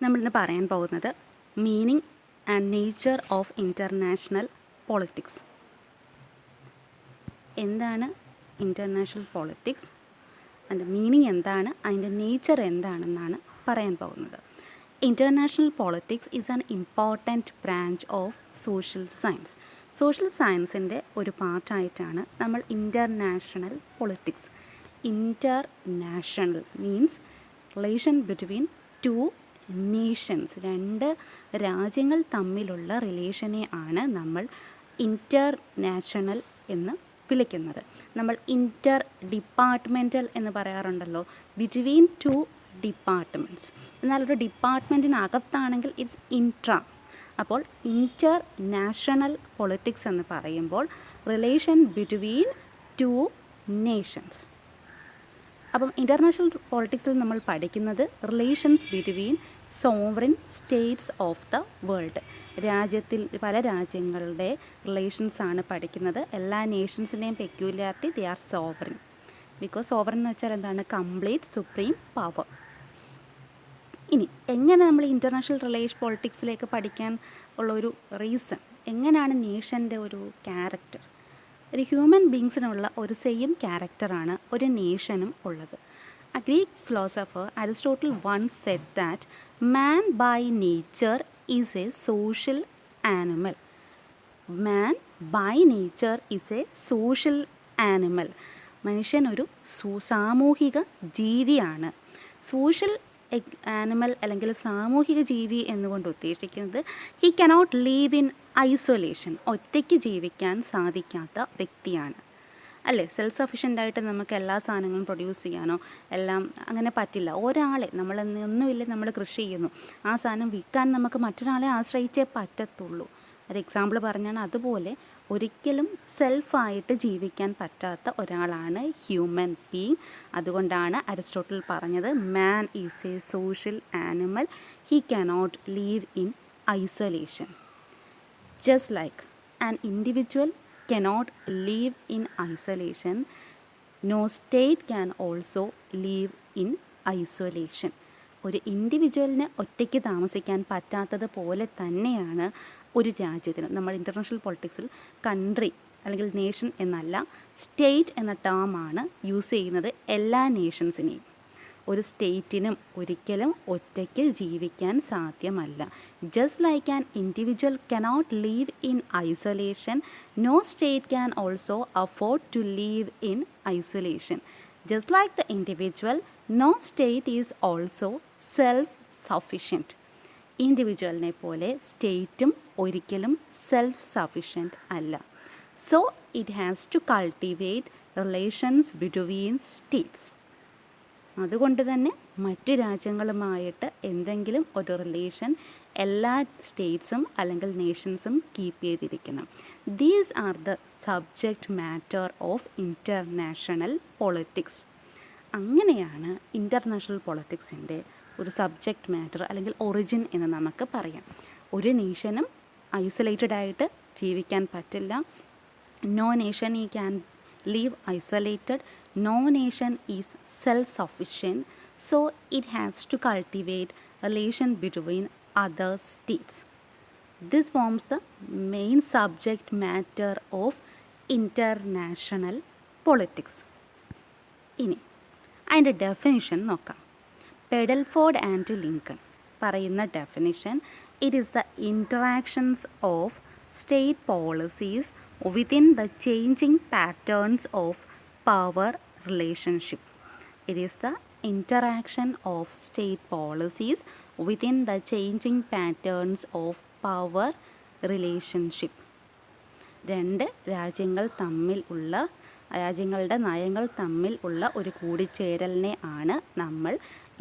നമ്മളിന്ന് പറയാൻ പോകുന്നത് meaning and nature of international politics. എന്താണ് ഇൻ്റർനാഷണൽ പൊളിറ്റിക്സ്, അതിൻ്റെ മീനിങ് എന്താണ്, അതിൻ്റെ നേച്ചർ എന്താണെന്നാണ് പറയാൻ പോകുന്നത്. International politics is an important branch of social science. Social സയൻസിൻ്റെ ഒരു പാർട്ടായിട്ടാണ് നമ്മൾ international politics. International means relation between two nations, രണ്ട് രാജ്യങ്ങൾ തമ്മിലുള്ള റിലേഷനെ ആണ് നമ്മൾ ഇൻ്റർനാഷണൽ എന്ന് വിളിക്കുന്നത്. നമ്മൾ ഇൻ്റർ ഡിപ്പാർട്ട്മെൻറ്റൽ എന്ന് പറയാറുണ്ടല്ലോ, ബിറ്റ്വീൻ ടു ഡിപ്പാർട്ട്മെൻറ്റ്സ്. എന്നാൽ ഒരു ഡിപ്പാർട്ട്മെൻറ്റിനകത്താണെങ്കിൽ ഇറ്റ്സ് ഇൻട്രാ. അപ്പോൾ ഇൻ്റർനാഷണൽ പൊളിറ്റിക്സ് എന്ന് പറയുമ്പോൾ റിലേഷൻ ബിറ്റ്വീൻ ടു നേഷൻസ്. അപ്പം ഇൻ്റർനാഷണൽ പൊളിറ്റിക്സിൽ നമ്മൾ പഠിക്കുന്നത് relations between sovereign states of the world. പല രാജ്യങ്ങളുടെ റിലേഷൻസാണ് പഠിക്കുന്നത്. എല്ലാ നേഷൻസിൻ്റെയും peculiarity they are sovereign. Because sovereign എന്ന് വെച്ചാൽ എന്താണ്? Complete supreme power. ഇനി എങ്ങനെ നമ്മൾ ഇൻ്റർനാഷണൽ പൊളിറ്റിക്സിലേക്ക് പഠിക്കാൻ ഉള്ളൊരു റീസൺ, എങ്ങനെയാണ് നേഷൻ്റെ ഒരു ക്യാരക്ടർ? ഒരു ഹ്യൂമൻ ബീങ്സിനുള്ള ഒരു സെയിം ക്യാരക്ടറാണ് ഒരു നേഷനും ഉള്ളത്. A Greek philosopher Aristotle once said that man by nature is a social animal. Man by nature is a social animal. മനുഷ്യൻ ഒരു സാമൂഹിക ജീവിയാണ്. സോഷ്യൽ ആനിമൽ അല്ലെങ്കിൽ സാമൂഹിക ജീവി എന്നുകൊണ്ട് ഉദ്ദേശിക്കുന്നത് he cannot live in isolation, ഒറ്റയ്ക്ക് ജീവിക്കാൻ സാധിക്കാത്ത വ്യക്തിയാണ്. അല്ലേ? സെൽഫ് സഫിഷ്യൻ്റായിട്ട് നമുക്ക് എല്ലാ സാധനങ്ങളും പ്രൊഡ്യൂസ് ചെയ്യാനോ എല്ലാം അങ്ങനെ പറ്റില്ല. ഒരാളെ ഒന്നുമില്ല, നമ്മൾ കൃഷി ചെയ്യുന്നു, ആ സാധനം വിൽക്കാൻ നമുക്ക് മറ്റൊരാളെ ആശ്രയിച്ചേ പറ്റത്തുള്ളൂ. ഒരു എക്സാമ്പിൾ പറഞ്ഞാൽ അതുപോലെ ഒരിക്കലും സെൽഫായിട്ട് ജീവിക്കാൻ പറ്റാത്ത ഒരാളാണ് ഹ്യൂമൻ ബീങ്. അതുകൊണ്ടാണ് അരിസ്റ്റോട്ടിൽ പറഞ്ഞത് man is A social animal, he cannot leave in isolation. Just like an individual cannot live in isolation, no state can also live in isolation. ഒരു ഇൻഡിവിജ്വലിന് ഒറ്റയ്ക്ക് താമസിക്കാൻ പറ്റാത്തത് പോലെ തന്നെയാണ് ഒരു രാജ്യത്തിന്. നമ്മൾ ഇൻ്റർനാഷണൽ പൊളിറ്റിക്സിൽ കൺട്രി അല്ലെങ്കിൽ നേഷൻ എന്നല്ല, സ്റ്റേറ്റ് എന്ന ടേമാണ് യൂസ് ചെയ്യുന്നത് എല്ലാ നേഷൻസിനെയും. ഒരു സ്റ്റേറ്റിനും ഒരിക്കലും ഒറ്റയ്ക്ക് ജീവിക്കാൻ സാധ്യമല്ല. Just like an individual cannot live in isolation, no state can also afford to live in isolation. Just like the individual, no state is also self sufficient. ഇൻഡിവിജ്വലിനെ പോലെ സ്റ്റേറ്റും ഒരിക്കലും സെൽഫ് സഫിഷ്യൻറ്റ് അല്ല. So it has to cultivate relations between states. അതുകൊണ്ട് തന്നെ മറ്റു രാജ്യങ്ങളുമായിട്ട് എന്തെങ്കിലും ഒരു റിലേഷൻ എല്ലാ സ്റ്റേറ്റ്സും അല്ലെങ്കിൽ നേഷൻസും കീപ്പ് ചെയ്തിരിക്കണം. These are the subject matter of international politics. അങ്ങനെയാണ് ഇൻ്റർനാഷണൽ പൊളിറ്റിക്സിൻ്റെ ഒരു സബ്ജക്റ്റ് മാറ്റർ അല്ലെങ്കിൽ ഒറിജിൻ എന്ന് നമുക്ക് പറയാം. ഒരു നേഷനും ഐസൊലേറ്റഡ് ആയിട്ട് ജീവിക്കാൻ പറ്റില്ല. നോ നേഷൻ ഈ can live isolated, no nation is self-sufficient, so it has to cultivate relation between other states. This forms the main subject matter of international politics. ഇനി അതിൻ്റെ ഡെഫിനിഷൻ നോക്കാം. പെഡൽഫോർഡ് ആൻഡ് ലിങ്കൺ പറയുന്ന definition, it is the interactions of state policies within the changing patterns of power relationship. It is the interaction of state policies within the changing patterns of power relationship. രണ്ട് രാജ്യങ്ങളുടെ നയങ്ങൾ തമ്മിൽ ഉള്ള ഒരു കൂടിച്ചേരലിനെ ആണ് നമ്മൾ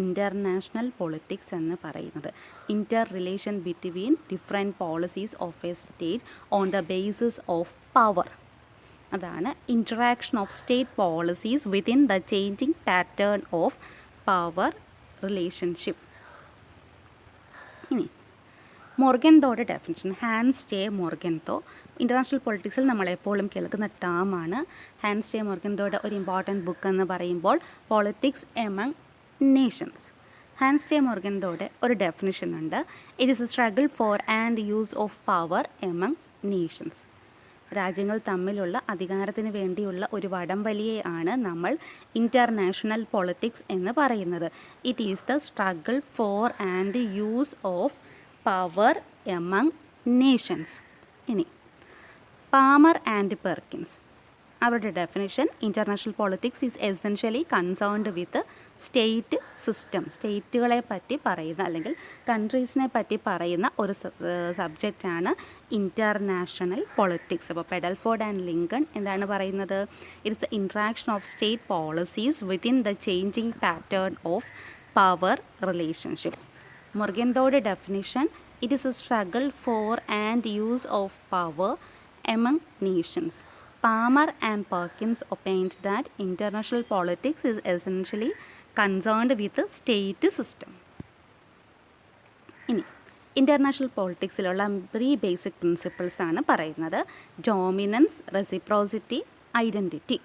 international politics എന്ന് പറയുന്നത്. Inter relation between different policies of a state on the basis of power. അതാണ് interaction of state policies within the changing pattern of power relationship. ഇനി മൊർഗൻതോയുടെ definition, Hans J Morgenthau. International പൊളിറ്റിക്സിൽ നമ്മളെപ്പോഴും കേൾക്കുന്ന ടേമാണ്. Hans J മൊർഗൻതോയുടെ ഒരു important book എന്ന് പറയുമ്പോൾ politics among nations. Hans J മോർഗൻതോടെ ഒരു ഡെഫിനിഷൻ ഉണ്ട്. It is a struggle for and use of power among nations. രാജ്യങ്ങൾ തമ്മിലുള്ള അധികാരത്തിന് വേണ്ടിയുള്ള ഒരു വടംവലിയെയാണ് നമ്മൾ ഇൻ്റർനാഷണൽ പൊളിറ്റിക്സ് എന്ന് പറയുന്നത്. It is the struggle for and use of power among nations. ഇനി പാമർ ആൻഡ് പെർക്കിൻസ് അവരുടെ definition: international politics is essentially concerned with state system. സ്റ്റേറ്റുകളെ പറ്റി പറയുന്ന അല്ലെങ്കിൽ കൺട്രീസിനെ പറ്റി പറയുന്ന ഒരു സബ്ജക്റ്റാണ് ഇൻ്റർനാഷണൽ പൊളിറ്റിക്സ്. അപ്പോൾ പെഡൽഫോർഡ് ആൻഡ് ലിങ്കൺ എന്താണ് പറയുന്നത്? It's the interaction of state policies within the changing pattern of power relationship. മൊർഗൻതോയുടെ definition: it is a struggle for and use of power among nations. Palmer and Perkins opined that international politics is essentially concerned with the state system. ഇനി international പൊളിറ്റിക്സിലുള്ള 3 basic principles ആണ് പറയുന്നത്: dominance, reciprocity, identity.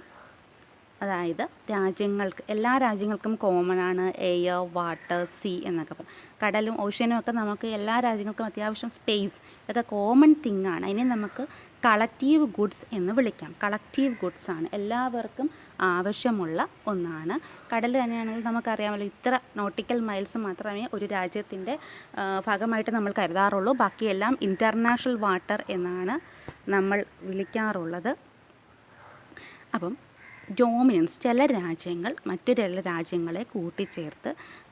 അതായത് രാജ്യങ്ങൾക്ക്, എല്ലാ രാജ്യങ്ങൾക്കും common ആണ് air, water, see എന്നൊക്കെ പറയും. കടലും ഓഷ്യനും ഒക്കെ നമുക്ക് എല്ലാ രാജ്യങ്ങൾക്കും അത്യാവശ്യം സ്പേസ്, ഇതൊക്കെ കോമൺ തിങ് ആണ്. അതിനെ നമുക്ക് കളക്റ്റീവ് ഗുഡ്സ് എന്ന് വിളിക്കാം. കളക്റ്റീവ് ഗുഡ്സ് ആണ്, എല്ലാവർക്കും ആവശ്യമുള്ള ഒന്നാണ്. കടൽ തന്നെയാണെങ്കിൽ നമുക്കറിയാമല്ലോ, ഇത്ര നോട്ടിക്കൽ മൈൽസ് മാത്രമേ ഒരു രാജ്യത്തിൻ്റെ ഭാഗമായിട്ട് നമ്മൾ കരുതാറുള്ളൂ. ബാക്കിയെല്ലാം ഇൻ്റർനാഷണൽ വാട്ടർ എന്നാണ് നമ്മൾ വിളിക്കാറുള്ളത്. അപ്പം ഡോമിനൻസ്, ചില രാജ്യങ്ങൾ മറ്റു ചില രാജ്യങ്ങളെ കൂട്ടിച്ചേർത്ത്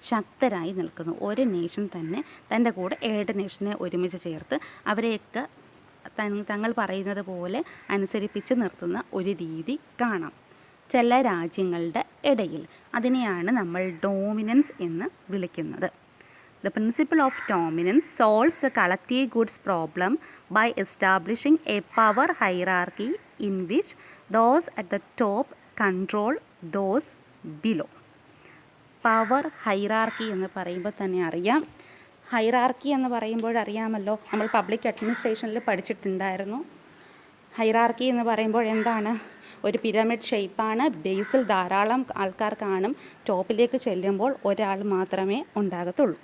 ശക്തരായി നിൽക്കുന്നു. ഒരു നേഷൻ തന്നെ തൻ്റെ കൂടെ 7 നേഷനെ ഒരുമിച്ച് ചേർത്ത് അവരെയൊക്കെ തങ്ങൾ പറയുന്നത് പോലെ അനുസരിപ്പിച്ച് നിർത്തുന്ന ഒരു രീതി കാണാം ചില രാജ്യങ്ങളുടെ ഇടയിൽ. അതിനെയാണ് നമ്മൾ ഡോമിനൻസ് എന്ന് വിളിക്കുന്നത്. The principle of dominance solves the collective goods problem by establishing a power hierarchy in which those at the top control those below. Power hierarchy എന്ന് പറയുമ്പോൾ തന്നെ അറിയാം. ഹൈറാർക്കി എന്ന് പറയുമ്പോൾ അറിയാമല്ലോ, നമ്മൾ പബ്ലിക് അഡ്മിനിസ്ട്രേഷനിൽ പഠിച്ചിട്ടുണ്ടായിരുന്നു. ഹൈറാർക്കി എന്ന് പറയുമ്പോൾ എന്താണ്? ഒരു പിരമിഡ് ഷേപ്പാണ്. ബേസിൽ ധാരാളം ആൾക്കാർ കാണും. ടോപ്പിലേക്ക് ചെല്ലുമ്പോൾ ഒരാൾ മാത്രമേ ഉണ്ടാകത്തുള്ളൂ.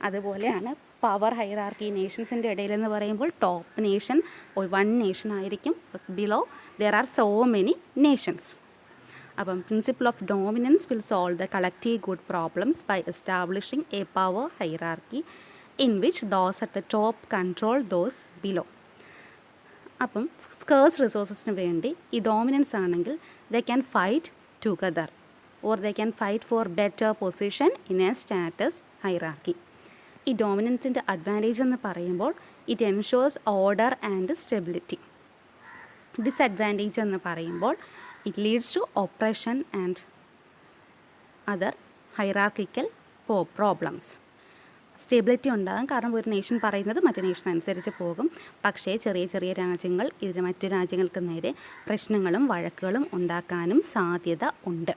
അതുപോലെയാണ് പവർ ഹൈറാർക്കി നേഷൻസിൻ്റെ ഇടയിലെന്ന് പറയുമ്പോൾ ടോപ്പ് നേഷൻ 1 നേഷൻ ആയിരിക്കും. Below there are so many nations. അപ്പം principle of dominance will solve the collective good problems by establishing a power hierarchy in which those at the top control those below. അപ്പം scarce റിസോഴ്സസിന് വേണ്ടി ഈ dominance ആണെങ്കിൽ they can fight together or they can fight for better position in a status hierarchy. ഈ ഡോമിനൻസിൻ്റെ advantage എന്ന് പറയുമ്പോൾ it ensures order and stability. Disadvantage എന്ന് പറയുമ്പോൾ it leads to oppression and other hierarchical problems. Stability ഉണ്ടാകും, കാരണം ഒരു nation പറയുന്നത് മറ്റു നേഷൻ അനുസരിച്ച് പോകും. പക്ഷേ ചെറിയ ചെറിയ രാജ്യങ്ങൾ ഇതിന് മറ്റു രാജ്യങ്ങൾക്ക് നേരെ പ്രശ്നങ്ങളും വഴക്കുകളും ഉണ്ടാക്കാനും സാധ്യത ഉണ്ട്.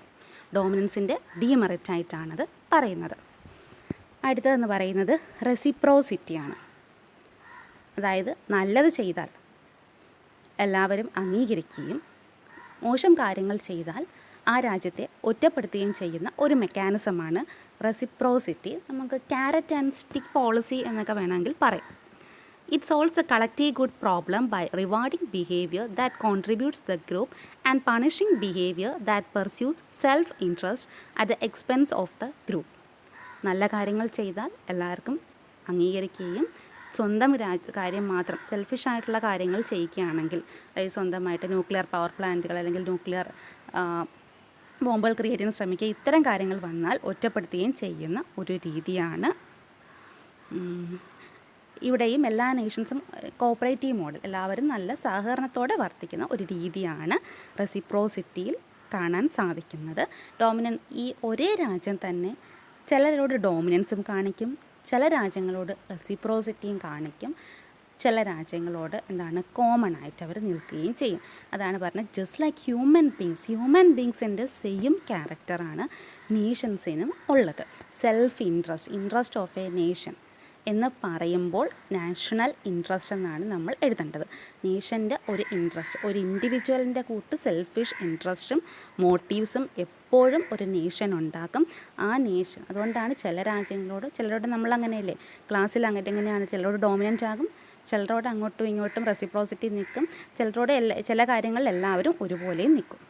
ഡോമിനൻസിൻ്റെ ഡീമെറിറ്റായിട്ടാണത് പറയുന്നത്. അടുത്തതെന്ന് പറയുന്നത് റെസിപ്രോസിറ്റിയാണ്. അതായത് നല്ലത് ചെയ്താൽ എല്ലാവരും അംഗീകരിക്കുകയും മോശം കാര്യങ്ങൾ ചെയ്താൽ ആ രാജ്യത്തെ ഒറ്റപ്പെടുത്തുകയും ചെയ്യുന്ന ഒരു മെക്കാനിസമാണ് റെസിപ്രോസിറ്റി. നമുക്ക് ക്യാരറ്റ് ആൻഡ് സ്റ്റിക്ക് പോളിസി എന്നൊക്കെ വേണമെങ്കിൽ പറയാം. It solves a collective good problem by rewarding behaviour that contributes the group and punishing behaviour that pursues self interest at the expense of the group. നല്ല കാര്യങ്ങൾ ചെയ്താൽ എല്ലാവർക്കും അംഗീകരിക്കുകയും സ്വന്തം കാര്യം മാത്രം, സെൽഫിഷായിട്ടുള്ള കാര്യങ്ങൾ ചെയ്യിക്കുകയാണെങ്കിൽ, അതായത് സ്വന്തമായിട്ട് ന്യൂക്ലിയർ പവർ പ്ലാന്റുകൾ അല്ലെങ്കിൽ ന്യൂക്ലിയർ ബോംബുകൾ ക്രിയേറ്റ് ചെയ്യാൻ ശ്രമിക്കുക, ഇത്തരം കാര്യങ്ങൾ വന്നാൽ ഒറ്റപ്പെടുത്തുകയും ചെയ്യുന്ന ഒരു രീതിയാണ്. ഇവിടെയും എല്ലാ നേഷൻസും കോപ്പറേറ്റീവ് മോഡൽ, എല്ലാവരും നല്ല സഹകരണത്തോടെ വർത്തിക്കുന്ന ഒരു രീതിയാണ് റെസിപ്രോസിറ്റിയിൽ കാണാൻ സാധിക്കുന്നത്. ഈ ഒരേ രാജ്യം തന്നെ ചിലരോട് ഡോമിനൻസും കാണിക്കും, ചില രാജ്യങ്ങളോട് റെസിപ്രോസിറ്റിയും കാണിക്കും, ചില രാജ്യങ്ങളോട് കോമൺ ആയിട്ട് അവർ നിൽക്കുകയും ചെയ്യും. അതാണ് പറഞ്ഞത്, ജസ്റ്റ് ലൈക്ക് ഹ്യൂമൻ ബീങ്സിൻ്റെ സെയിം ക്യാരക്ടറാണ് നേഷൻസിനും ഉള്ളത്. Self interest of A nation എന്ന് പറയുമ്പോൾ നാഷണൽ ഇൻട്രസ്റ്റ് എന്നാണ് നമ്മൾ എഴുതേണ്ടത്. നേഷൻ്റെ ഒരു ഇൻട്രസ്റ്റ്, ഒരു ഇൻഡിവിജ്വലിൻ്റെ കൂട്ട് സെൽഫിഷ് ഇൻട്രസ്റ്റും മോട്ടീവ്സും എപ്പോഴും ഒരു നേഷൻ ഉണ്ടാക്കും. ആ നേഷൻ, അതുകൊണ്ടാണ് ചിലരോട് നമ്മൾ അങ്ങനെയല്ലേ ക്ലാസ്സിൽ എങ്ങനെയാണ്, ചിലരോട് ഡോമിനൻ്റ് ആകും, ചിലരോട് അങ്ങോട്ടും ഇങ്ങോട്ടും റെസിപ്രോസിറ്റി നിൽക്കും, ചിലരോട് ചില കാര്യങ്ങളിൽ എല്ലാവരും ഒരുപോലെയും നിൽക്കും.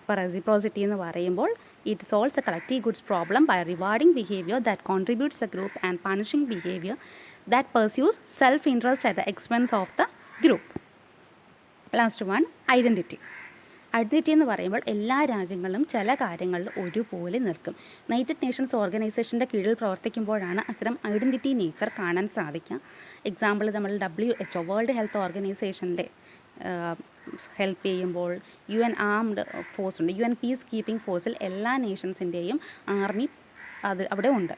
അപ്പോൾ റെസിപ്രോസിറ്റി എന്ന് പറയുമ്പോൾ it solves a collective goods problem by rewarding behaviour that contributes a group and punishing behaviour that pursues self interest at the expense of the group. Last one, identity. Identity എന്ന് പറയുമ്പോൾ എല്ലാ രാജ്യങ്ങളും ചില കാര്യങ്ങളിൽ ഒരുപോലെ നിൽക്കും. യുണൈറ്റഡ് നേഷൻസ് ഓർഗനൈസേഷൻ്റെ കീഴിൽ പ്രവർത്തിക്കുമ്പോഴാണ് അത്തരം ഐഡൻറ്റിറ്റി നേച്ചർ കാണാൻ സാധിക്കുക. എക്സാമ്പിൾ നമ്മൾ WHO വേൾഡ് ഹെൽത്ത് ഓർഗനൈസേഷൻ്റെ ഹെൽപ്പ് ചെയ്യുമ്പോൾ UN ആംഡ് ഫോഴ്സ് ഉണ്ട്. UN പീസ് കീപ്പിംഗ് ഫോഴ്സിൽ എല്ലാ നേഷൻസിൻ്റെയും ആർമി അവിടെ ഉണ്ട്.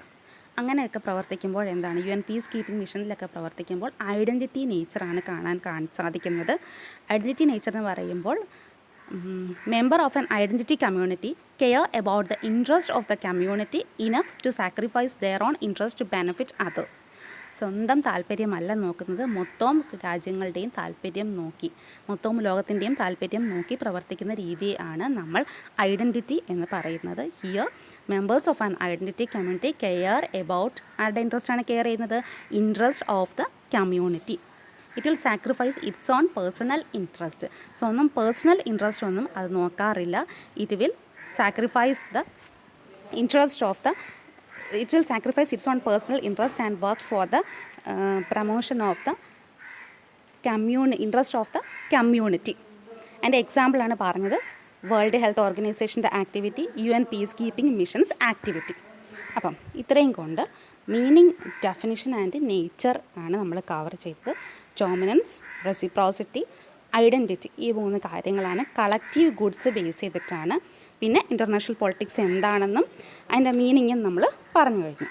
അങ്ങനെയൊക്കെ പ്രവർത്തിക്കുമ്പോൾ എന്താണ്, UN പീസ് കീപ്പിംഗ് മിഷനിലൊക്കെ പ്രവർത്തിക്കുമ്പോൾ ഐഡൻറ്റിറ്റി നേച്ചറാണ് കാണാൻ സാധിക്കുന്നത്. ഐഡൻറ്റിറ്റി നേച്ചർ എന്ന് പറയുമ്പോൾ member of an identity community care about the interest of the community enough to sacrifice their own interest to benefit others. സ്വന്തം താല്പര്യമല്ല നോക്കുന്നത്, മൊത്തം രാജ്യങ്ങളുടെയും താല്പര്യം നോക്കി, മൊത്തം ലോകത്തിൻ്റെയും താല്പര്യം നോക്കി പ്രവർത്തിക്കുന്ന രീതിയാണ് നമ്മൾ ഐഡൻറ്റിറ്റി എന്ന് പറയുന്നത്. Here members of an identity community care about, ആരുടെ ഇൻട്രസ്റ്റ് ആണ് കെയർ ചെയ്യുന്നത്, interest of the community. It will sacrifice it's on personal interest. സ്വന്തം പേഴ്സണൽ ഇൻട്രസ്റ്റ് ഒന്നും അത് നോക്കാറില്ല. It will sacrifice the interest of the it will sacrifice its own personal interest and work for the promotion of the interest of the community. And example ആണ് പറഞ്ഞത് world health ഓർഗനൈസേഷൻ്റെ activity, UN peacekeeping missions activity. അപ്പം ഇത്രയും കൊണ്ട് meaning, definition and nature ആണ് നമ്മൾ cover ചെയ്തത്. Dominance, reciprocity, identity, ഈ 3 കാര്യങ്ങളാണ് കളക്റ്റീവ് ഗുഡ്സ് ബേസ് ചെയ്തിട്ടാണ്. പിന്നെ ഇൻ്റർനാഷണൽ പൊളിറ്റിക്സ് എന്താണെന്നും അതിൻ്റെ മീനിങ്ങും നമ്മൾ പറഞ്ഞു കഴിഞ്ഞു.